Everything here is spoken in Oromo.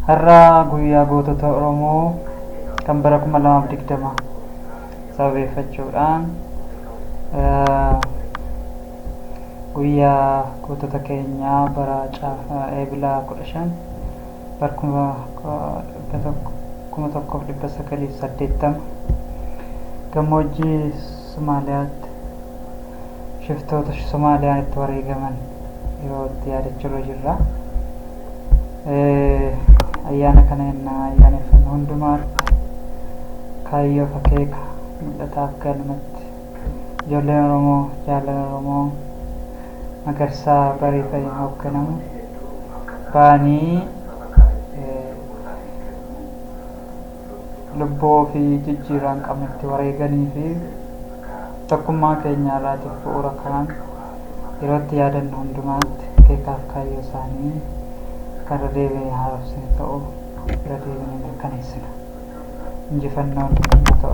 Har'a guyyaa gootota Oromoo kan bara 2020 sababeeffachuudhaan guyyaa gootota keenyaa bara eebila 15 bara 1980 gammoojjii Somaaliyaatti shiftoota Somaaliyaan itti wareegaman yeroo itti yaadachaa jirra. Ayyaana kana yennaa ayyaaneffannu hundumaatti kaayyoo fi akeeka mul'ataaf galmatti ijoolleen Oromoo jaalala Oromoo Magarsaa Barii ta'een hoogganamu ba'anii lubbuu ofii jijjiirraa hin qabnetti wareeganii fi tokkummaa keenya irraatiif bu'uura kaan yeroo itti yaadannu hundumaatti akeekaaf kaayyoo isaanii kan deebi'ee haaromsine ta'uu irra deebinee mirkaneessina. Injifannoon uummata